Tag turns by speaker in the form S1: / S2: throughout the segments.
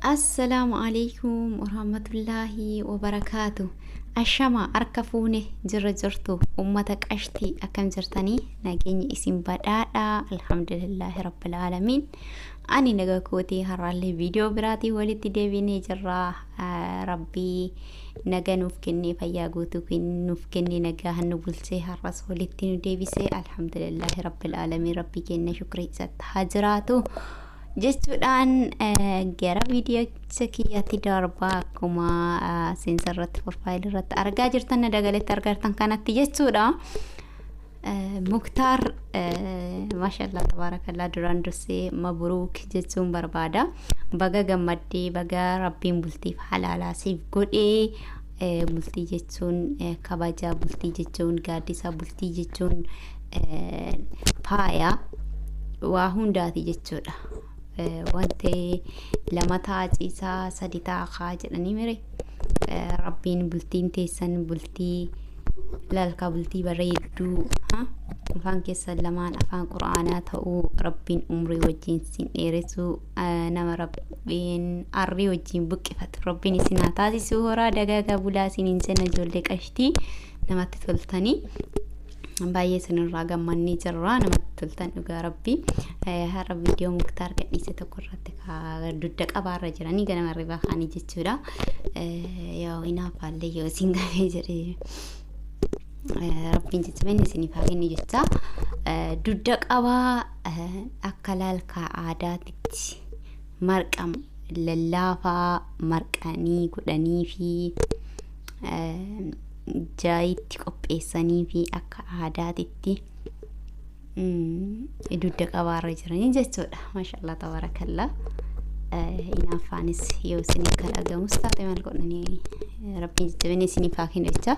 S1: السلام عليكم ورحمة الله وبركاته. الشما أركفوني جرتو أمتك أشتي أكم جرتني ناجيني اسم بدادا الحمد لله رب العالمين. أني نجا كوتي هرالي فيديو براتي ولتي ديفيني جرا ربي نجا نفكني فيا قوتو كن نفكني نجا هنبلسي هرس ولتي نديفيسي الحمد لله رب العالمين. ربي كنا شكري ست هجراتو jechuudhaan gara viidiyoo sakiyyaatti darbaa akkuma seensaarratti profaayilii irratti argaa jirtan dagaletti argartan kanatti jechuudha. Muktaar maashaallah tabaarakallaa duraan dursee mabruuk jechuun barbaada. Baga gammaddee baga rabbiin bultiif halaalaa siif godhee. Bultii jechuun kabaja, bultii jechuun gaaddisa, bultii jechuun faaya waa hundaati jechuudha. Wanti lama taasisaa sadi taa'aa jedhanii mire rabbiin bultiin teessan bultii lalka bultii bareedduu afaan keessan lamaan afaan quraanaa ta'uu rabbiin umrii wajjin sin dheeressu nama rabbiin arrii wajjin buqqifatu rabbiin isin haa taasisu. Horaa dagaagaa bulaa isiniin jenna ijoollee qashtii namatti toltanii baay'ee sinirraa gammannee jirra. namatti toltan dhugaa rabbii. Har'a viidiyoo Muktaar gadhiise tokko irratti dudda qabaarra jiranii ganama ribaa kaanii jechuudha. Yoo inaafaallee yoo isin gahee jedhee rabbiin jechumeen isiniif haa kennu jecha dudda qabaa akka laalkaa aadaatitti marqam lallaafaa marqanii godhanii fi jaayitti qopheessanii fi akka aadaatitti dudda qabaarra jiranii jechuudha. Maashaallah tabaarakallaa. Inaafaanis yoo isin kan dhagamus taate maal godhanii rabbiin jechumeen isiniif haa kennu jecha.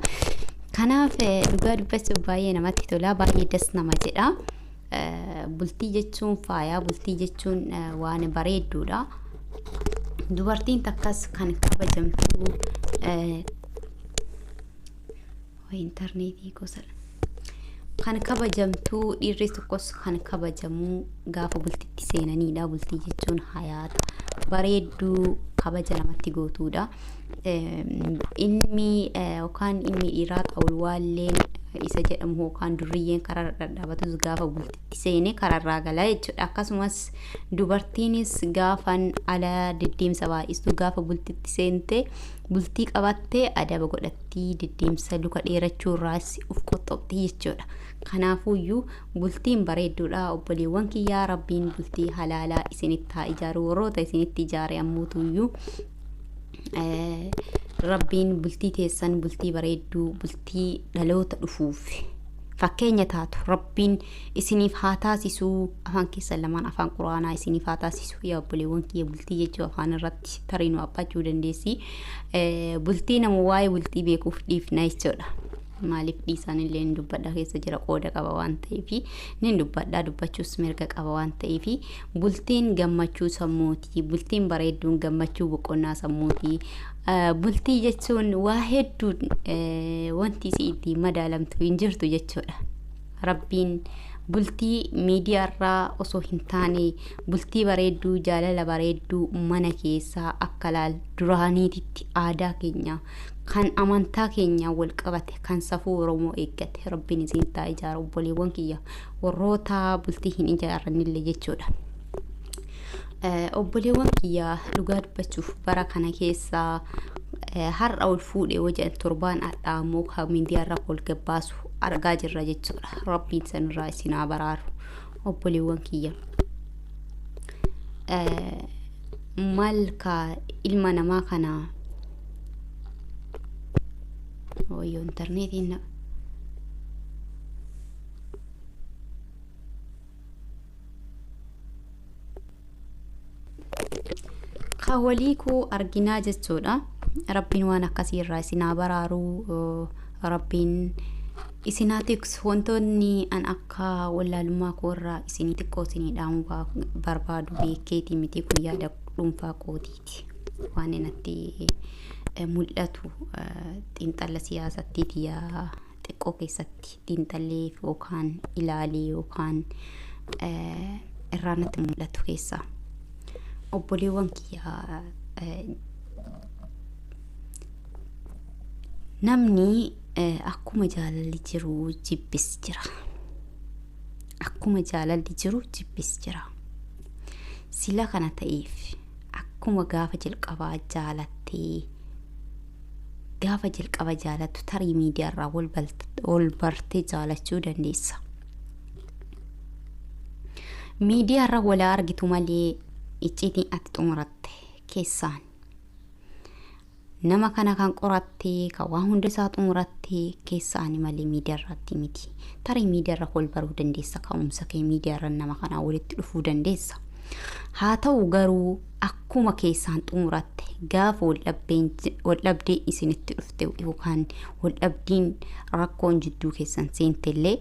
S1: Kanaaf dhugaa dubbachuuf baay'ee namatti tola, baay'ee das nama jedha. Bultii jechuun faayaa, bultii jechuun waan bareedduudha. Dubartiin takkas kan kabajamtu internetii gosa kan kabajamtu, dhiirri tokkos kan kabajamu gaafa bultitti seenaniidha. Bultii jechuun hayaata bareedduu kabaja namatti gootuudha. Ilmi yookaan ilmi dhiiraa xawulwaalleen isa jedhamu yookaan durriyyeen karaa dhadhaabatus gaafa bultitti seene karaarraa galaa jechuudha. Akkasumas dubartiinis gaafan ala deddeemsa baay'istu gaafa bultitti seente bultii qabattee adaba godhatti, deddeemsa luka dheerachuurraas uf qoxxoofti jechuudha. Kanaafuyyuu bultiin bareedduudha. Obboleewwan kiyyaa rabbiin bultii halaalaa isinitti haa ijaaru. Warroota isinitti ijaare ammuutuyyuu rabbiin bultii teessan bultii bareedduu, bultii dhaloota dhufuuf fakkeenya taatu rabbiin isiniif haa taasisu. Afaan keessan lamaan afaan quraanaa isiniif haa taasisu. Yaa obboleewwan kiyya bultii jechuu afaan irratti tariinuu abbachuu dandeessi. Bultii nama waa'ee bultii beekuuf dhiifna jechuudha. Maaliif dhiisan illee ni dubbadha keessa jira qooda qaba waan ta'eef ni dubbadha, dubbachuus mirga qaba waan ta'eef bultiin gammachuu sammuuti. Bultiin bareedduun gammachuu boqonnaa sammuuti. Bultii jechuun waa hedduu wanti isiitti madaalamtu hin jirtu jechuudha. Rabbiin bultii miidiyaarraa osoo hin taane bultii bareedduu, jaalala bareedduu mana keessaa akka laal duraaniititti aadaa keenya kan amantaa keenya wal qabate kan safuu Oromoo eeggate rabbiin isin taa ijaaru. Obboleewwan kiyya warroota bultii hin ijaaranillee jechuudha. Obboleewwan kiyya dhugaa dubbachuuf bara kana keessa har'a ol fuudhee wajan torbaan adhaamoo kan miidiyaarraa ol gabbaasu argaa jirra jechuudha. Rabbiin sanirraa isin haa baraaru obboleewwan kiyya. Malka ilma namaa kana yoo internetiin kawaliiku arginaa jechuudha. Rabbiin waan akkasii irraa isin haa baraaru. Rabbiin isin haa tiksu. Wantoonni an akka wallaalummaa koorraa isinii xiqqoo isinii dhaamu barbaadu beekeetii miti kun yaada dhuunfaa kootiiti. Waan inatti mul'atu xiinxalla siyaasattiiti yaa xiqqoo keessatti xiinxallee yookaan ilaalee yookaan irraa natti mul'atu keessaa. obboleewwan kiyya namni akkuma jaalalli jiru jibbis jira. Akkuma jaalalli jiru jibbis jira. Sila kana ta'eef akkuma gaafa jalqabaa jaalattee gaafa jalqaba jaalattu tarii miidiyaarraa wal bartee jaalachuu dandeessa. Miidiyaarraa wal argitu malee icciitiin ati xumuratte keessaan nama kana kan qorattee kan waan hunda isaa xumurattee keessaan malee miidiyaarraatti miti. Tarii miidiyaarraa wal baruu dandeessa. Ka'umsa kee miidiyaarraa nama kanaa walitti dhufuu dandeessa. Haa ta'u garuu akkuma keessaan xumuratte gaafa waldhabdee isinitti dhufte yookaan waldhabdiin rakkoon jidduu keessan seentellee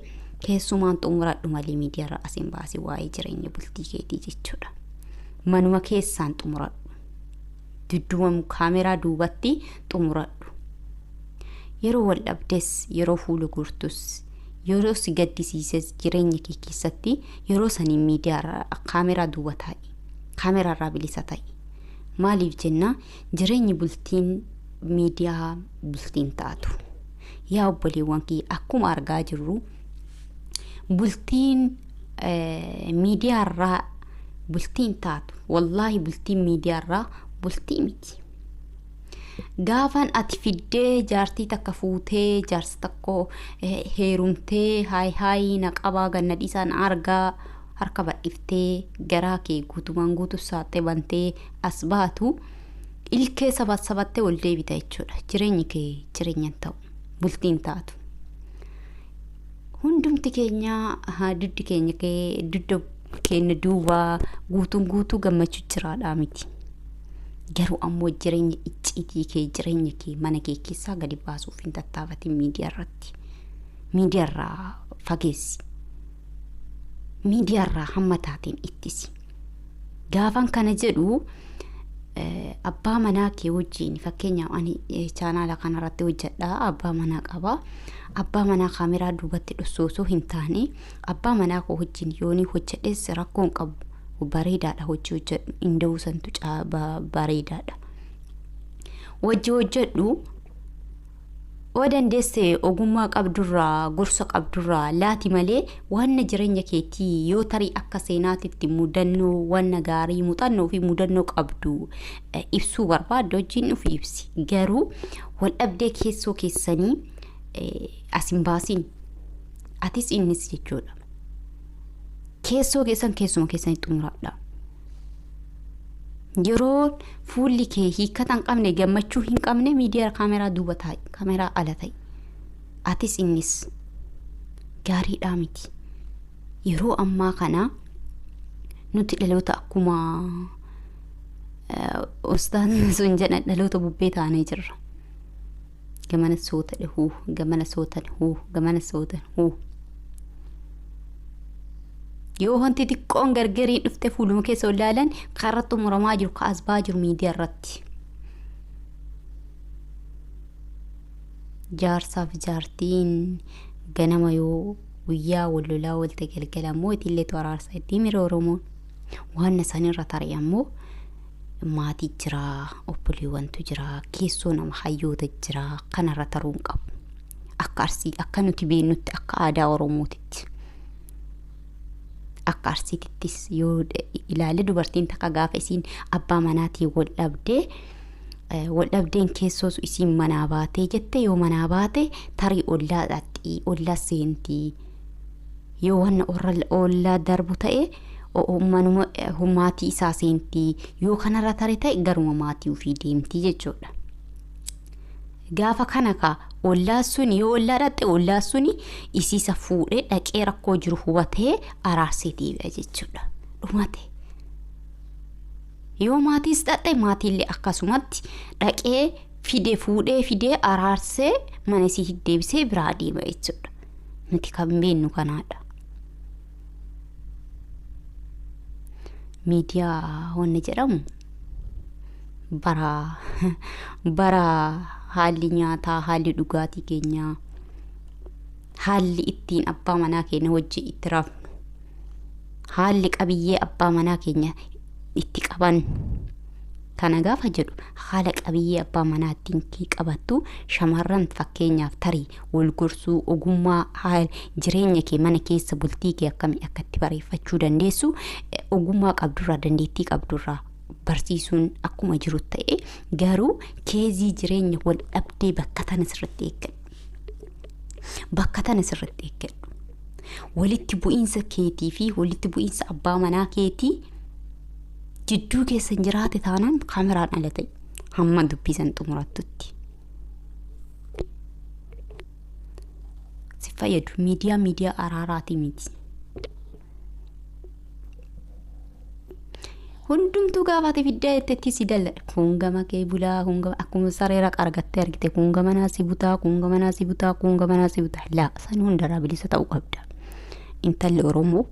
S1: keessumaan xumuradhu malee miidiyaarraa asin baasii waa'ee jireenya bultii keetii jechuudha. Manuma keessaan xumuradhu. Dudduuma kaameraa duubatti xumuradhu. Yeroo waldhabdes, yeroo fuula gurtus, yeroo si gaddisiises jireenya kee keessatti yeroo saniin miidiyaarraa kaameraa duuba taa'i. Kaameraarraa bilisa ta'i. Maaliif jenna jireenyi bultiin miidiyaa bultiin taatu. Yaa obboleewwan kee akkuma argaa jirru bultiin miidiyaarraa bultiin taatu. Wallaahi bultiin miidiyaarraa bultii miti. Gaafan ati fiddee jaartii takka fuutee jaarsa tokko heerumtee haay naqabaa ganna dhiisaan argaa harka badhiftee garaa kee guutumaan guutuu saaxee bantee as baatu ilkee sabattee ol deebita jechuudha. Jireenyi kee jireenyan ta'u bultiin taatu. Hundumti keenya duddi keenya dudda keenya duuba guutuu gammachuu jiraadhaa miti. Garuu ammoo jireenya icciitii kee jireenya kee mana kee keessaa gadi baasuuf hin tattaafatin miidiyaarratti. Miidiyaarraa fageessi. Miidiyaarraa hamma taateen ittisi. Gaafan kana jedhu abbaa manaa kee wajjin fakkeenyaaf ani chaanaala kanarratti hojjedha. Abbaa manaa qaba. Abbaa manaa kaameraa duubatti dhossoosoo hin taane abbaa manaa koo wajjin yoonii hojjedhes rakkoon qabu. Bareedaadha hojii hojjedhu inda'uu santu bareedaadha. Hojii hojjedhu oo dandeesse ogummaa qabdurraa gorsa qabdurraa laati malee waan jireenya keetii yoo tarii akka seenaatitti mudannoo waan gaarii muuxannoo fi mudannoo qabdu ibsuu barbaadde hojiin nuuf ibsi. Garuu waldhabdee keessoo keessanii asin baasin atis innis jechuudha. Keessoo keessuma keessanii xumuradha. Yeroo fuulli kee hiikkata hin qabne gammachuu hin qabne miidiyaa kaameraa duuba taa'i. Kaameraa ala ta'i. Atis innis gaariidhaa miti. Yeroo ammaa kana nuti dhaloota akkuma ustaan sun jedhan dhaloota bubbee taanee jirra. Gamana soota dhahuu, gamana soota dhahuu, gamana soota dhahuu. Yoo wanti xiqqoon gargariin dhufte fuuluma keessa olaalan karratti muramaa jiru kaas baa jiru miidiyaa irratti. Jaarsaaf jaartiin ganama yoo guyyaa wal lolaa walta galgalammoo itillee waraarsa itti mira Oromoon waan isaanirra tarii ammoo maatii jira, obboleewwantu jira, keessoo nama hayyoota jira kanarra taruun qabu. Akka nuti beennutti akka aadaa Oromootitti. Akka arsiitittis yoo ilaale dubartiin takka gaafa isiin abbaa manaatii wal dhabdeen keessoosu isiin manaa baatee jette yoo manaa baate tarii ollaa dhatti ollaa seentii yoo wanna ollaa darbu ta'e manuma maatii isaa seentii yoo kanarra tarii ta'e garuma maatii ofii deemtii jechuudha. Gaafa kana ka ollaa suni yoo ollaa dhatte ollaa suni isiisa fuudhee dhaqee rakkoo jiru hubatee araarsee deebi'a jechuudha. Dhumate. Yoo maatiis dhatte maatiillee akkasumatti dhaqee fuudhee araarsee mana isii deebisee biraa deema jechuudha. Nuti kan beennu kanaadha. Miidiyaa wanni jedhamu bara haalli nyaataa, haalli dhugaatii keenyaa, haalli ittiin abbaa manaa keenya wajjin itti rafnu, haalli qabiyyee abbaa manaa keenya itti qaban kana gaafa jedhu haala qabiyyee abbaa manaatiin kee qabattu shamarran fakkeenyaaf tarii wal gorsuu ogummaa haala jireenya kee mana keessa bultii kee akkamii akkatti bareeffachuu dandeessu ogummaa qabdurraa dandeettii qabdurraa barsiisuun akkuma jiru ta'e garuu keezii jireenya wal dhabdee bakka tana sirriitti eeggadhu walitti bu'iinsa keetii fi walitti bu'iinsa abbaa manaa keetii jidduu keessa jiraate taanaan kaameraan ala ta'e hamma dubbisan xumurattutti si fayyadu miidiyaa araaraatii miti. hundumtuu gaafaate fiddaa itti si dalla kun gama kee bulaa kun gama akkuma sareera qargattee argite kun gama naasi butaa laa san hundarraa bilisa ta'uu qabda. Intalli Oromoo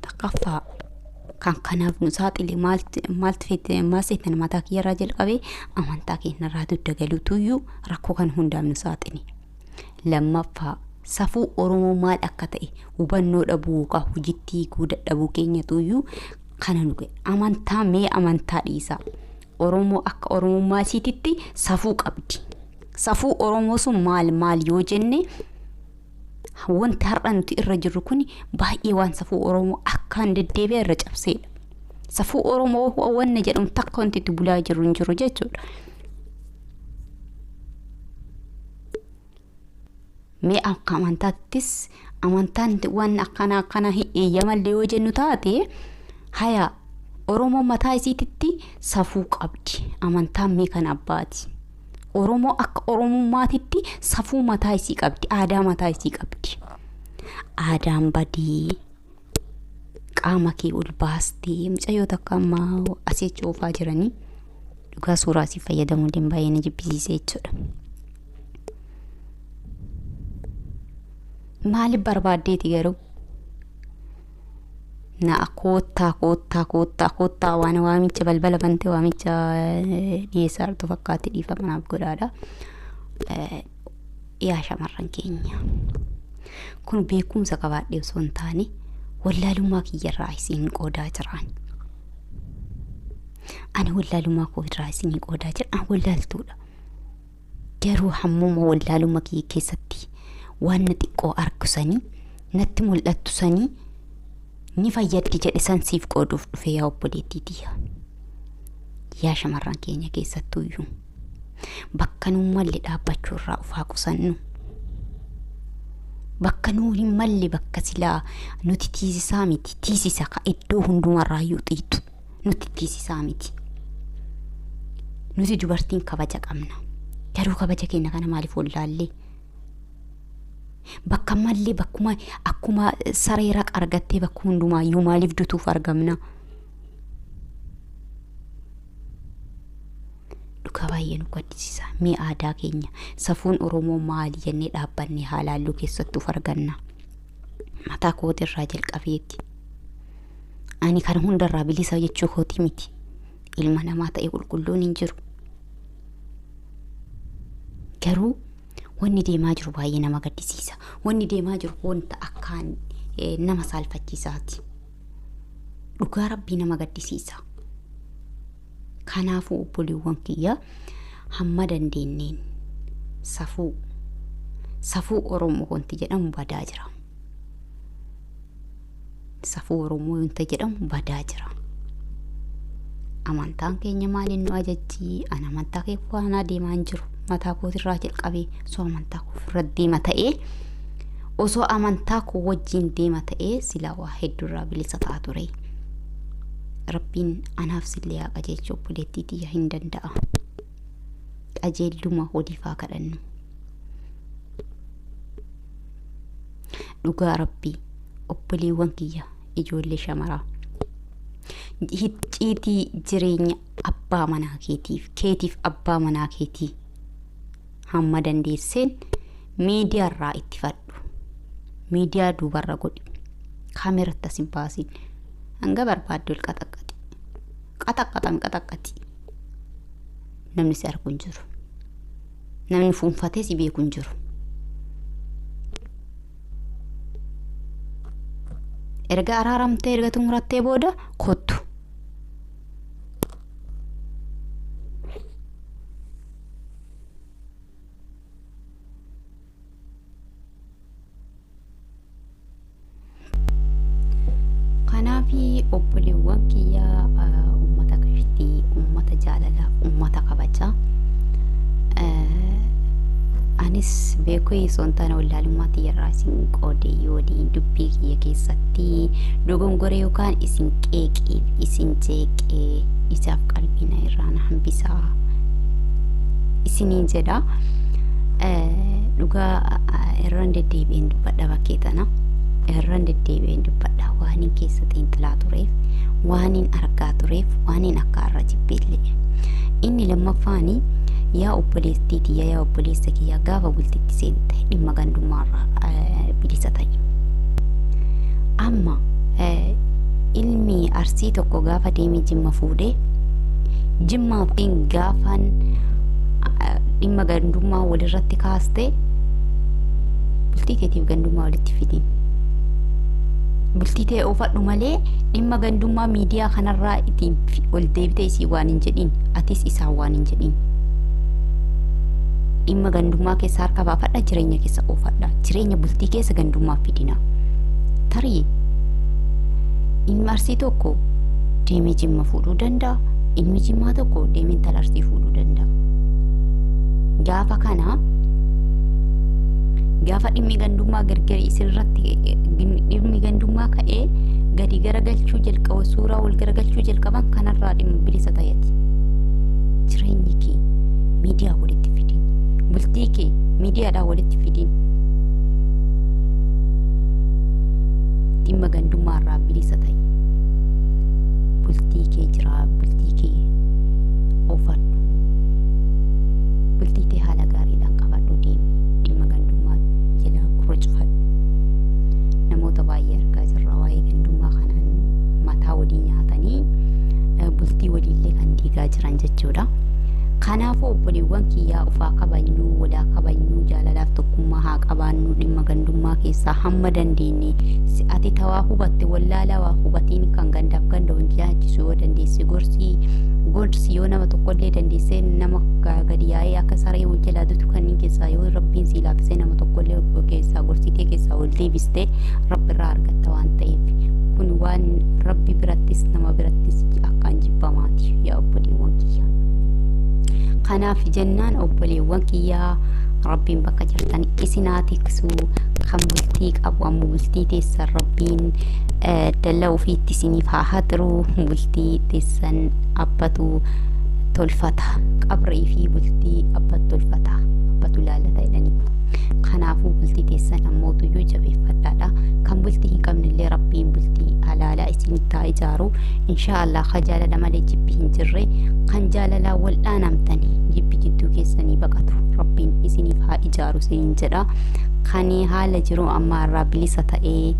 S1: takkaffaa kan kanaaf nu saaxile maaltu fete maaseetan mataa kiyyarraa jalqabee amantaa keenyarraa daggaaluutuyyuu rakkoo kan hundaaf nu saaxile. Lammaffaa safuu Oromoo maal akka ta'e hubannoo dhabuu ka hojittii dadhabuu keenyatuyyuu kana nu ga'e. Amantaa mee amantaa dhiisaa Oromoo akka Oromummaa isiititti safuu qabdi. Safuu Oromoo sun maal yoo jenne wanti har'a nuti irra jirru kun baay'ee waan safuu Oromoo akkaan deddeebi'ee irra cabseedha. Safuu Oromoo wanna jedhamu takka wanti itti bulaa jiru hin jiru jechuudha. Mee akka amantaattis amantaan waan akkana eeyyamallee yoo jennu taate haya Oromoo mataa isiititti safuu qabdi. Amantaan mee kan abbaati. Oromoo akka Oromummaatitti safuu mataa isii qabdi. Aadaa mataa isii qabdi. Aadaan badii qaama kee ol baastee mucayyoo takka ammaa asii coofaa jiranii dhugaa suuraa si fayyadamuu baay'ee na jibbisiisee jechuudha. Maaliif barbaaddeeti garuu na koottaa waan waamicha balbala bante waamicha dhiyeessaartu fakkaatti dhiifamanaaf godhaadha. Yaa shamarran keenya kun beekumsa qabaadhee osoo hin taane wallaalummaa kiyyarraa isin qoodaa jiraan. Ani wallaalummaa koo irraa isin qoodaa jiran wallaaltuudha. Garuu hammuma wallaalummaa kiyya keessatti waan xiqqoo arkusanii natti mul'attusanii ni fayyaddi jedhe san siif qooduuf dhufe yaa obboleettiitii. Yaa shamarran keenya keessattuyyuu bakka nuun malli dhaabbachuu irraa ufaa qusannu. Bakka nuun hin malli bakka silaa nuti tiisisaa miti. Tiisisa ka iddoo hundumarraayyuu xiixu nuti tiisisaa miti. Nuti dubartiin kabaja qabna. Garuu kabaja keenya kana maaliif wallaallee? Bakka malli bakkuma akkuma sareera argattee bakka hundumaayyuu maaliif dutuuf argamna? Dhugaa baay'ee nu gaddisiisa. Mee aadaa keenya safuun Oromoo maali jennee dhaabbannee haalaallu keessattuuf arganna. Mataa kootirraa jalqabeetti. Ani kan hundarraa bilisa jechuu kooti miti. Ilma namaa ta'e qulqulluun hin jiru. Garuu wanni deemaa jiru baay'ee nama gaddisiisa. Wanni deemaa jiru wanta akkaan nama saalfachiisaati. Dhugaa rabbii nama gaddisiisa. Kanaafuu obboleewwan kiyya hamma dandeenyeen safuu Oromoo wanti jedhamu badaa jira. Safuu Oromoo wanti jedhamu badaa jira. Amantaan keenya maaliin nu ajajji? Ana amantaa kee faana deemaa hin jiru. Mataa kootirraa jalqabee osoo amantaa koo ofirra deema ta'ee osoo amantaa koo wajjin deema ta'ee silaa waa hedduurraa bilisa ta'a ture. Rabbiin anaaf sillee haa qajeelchu obboleettiitii hin danda'a. Qajeelluma waliifaa kadhannu. Dhugaa rabbii obboleewwan kiyya ijoollee shamaraa. Hicciitii jireenya abbaa manaa keetiif abbaa manaa keetii hamma dandeesseen miidiyaarraa itti fadhu. Miidiyaa duubarra godhi. Kaameratti asin baasin. Hanga barbaaddu qaxaqqati. Namni si argu hin jiru. Namni fuunfatee si beeku hin jiru. Erga araaramtee erga xumurattee booda kottu. Kanaafi obboleewwan kiyya ummata kashtii, ummata jaalala, ummata kabaja. Anis beekuu soontaan wallaalummaatti yerraa isin qoodee yoodiin dubbii kiyya keessatti dogongoree yookaan isin qeeqee isin jeeqee isaaf qalbiina irraan hambisaa isiniin jedha. Dhugaa irraan deddeebi'een dubbadha bakkeetana. Irraan deddeebi'een dubbadha waan hin keessa xiinxalaa tureef, waan hin argaa tureef, waan hin akka irra jibbeellee. Inni lammaffaanii yaa obboleettiiti yaa obboleessa kiyya gaafa bultitti seente dhimma gandummaarraa bilisa ta'e. Amma ilmi arsii tokko gaafa deemee Jimma fuudhee Jimmaaf gaafan dhimma gandummaa walirratti kaaste bultii teetiif gandummaa walitti fidin. Bultii tee oofadhu malee dhimma gandummaa miidiyaa kanarraa ittiin ol deebitee isii waan hin jedhin atis isaa waan hin jedhin. Dhimma gandummaa keessa harka baafadha, jireenya keessa oofadha. Jireenya bultii keessa gandummaa fidina. Tarii ilmi arsii tokko deemee Jimma fuudhuu danda'a. Ilmi Jimmaa tokko deemee intala arsii fuudhuu danda'a. Gaafa kana gaafa dhimmi gandummaa gargar isirratti dhimmi gandummaa ka'ee gadi garagalchuu jalqaba suuraa wal garagalchuu jalqaban kanarraa dhimma bilisa ta'eeti. Jireenyi kee miidiyaa walitti fidin. Bultii kee miidiyaadhaan walitti fidin. Dhimma gandummaarraa bilisa ta'e. Bultii kee jira, bultii kee oofadhu. Bultii tee haala gaariidhaan qabadhu deemi. Dhimma gandummaa jala gurra cufadhu. Namoota baay'ee argaa jirra waa'ee gandummaa kanaan mataa walii nyaatanii bultii waliillee kan diigaa jiran jechuudha. Kanaafuu obboleewwan kiyyaa ufaa kabanyuu, walaa kabanyuu, jaalalaaf tokkummaa haa qabaannu. Dhimma gandummaa keessaa hamma dandeenye ati tawaa hubatte wallaalaa waa hubatiin kan gandaaf ganda jaachisu yoo dandeesse gorsi yoo nama tokkollee dandeessee nama gadi yaa'ee akka saree wal jalaa dutu kanneen keessaa yoo rabbiin sii laaffisee nama tokkollee keessaa gorsitee keessaa ol deebistee rabbirraa argatta waan ta'eef kun waan rabbi birattis nama birattis akkaan jibbamaati yaa obboleewwan kiyyaa. Kanaaf jennaan obboleewwan kiyyaa rabbiin bakka jirtan isinaa tiksuu kan bultii qabu ammoo bultii teessan rabbiin dallaa ofiitti isiniif haa hadiru. Bultii teessan abbatu tolfata qabrii fi bultii abbatu tolfata abbatu laalata jedhanii. Kanaafuu bultii teessan ammoo tuyyuu jabeeffadhaadha. Kan bultii hin qabnellee rabbiin bultii halaalaa isinitti haa ijaaru. Inshaallah ka jaalala malee jibbi hin jirre kan jaalalaa wal dhaanamtanii jibbi jidduu keessanii baqatu rabbiin isiniif haa ijaaru isiniin jedha. Kani haala jiru amma irraa bilisa ta'ee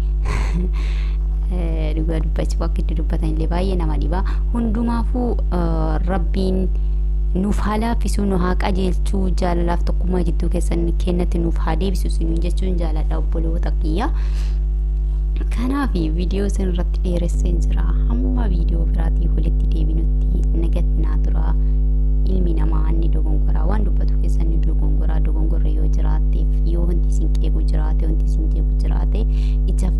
S1: dhugaa dubbachuu akka itti dubbatan illee baay'ee nama dhiba. Hundumaafuu rabbiin nuuf haa laaffisuu nu haa qajeelchuu jaalalaaf tokkummaa jidduu keessan kennatti nuuf haa deebisu isiniin jechuun jaaladha obboloota kiyya. Kanaaf viidiyoo isin irratti dheeresseen jira. Hamma viidiyoo biraatii walitti deebinutti nagatti naa tura. Ilmi namaa inni dogongoraa waan dubbatu keessa inni dogongora yoo jiraateef yoo wanti isin qeequ jiraate wanti isin jeequ jiraate ijaaf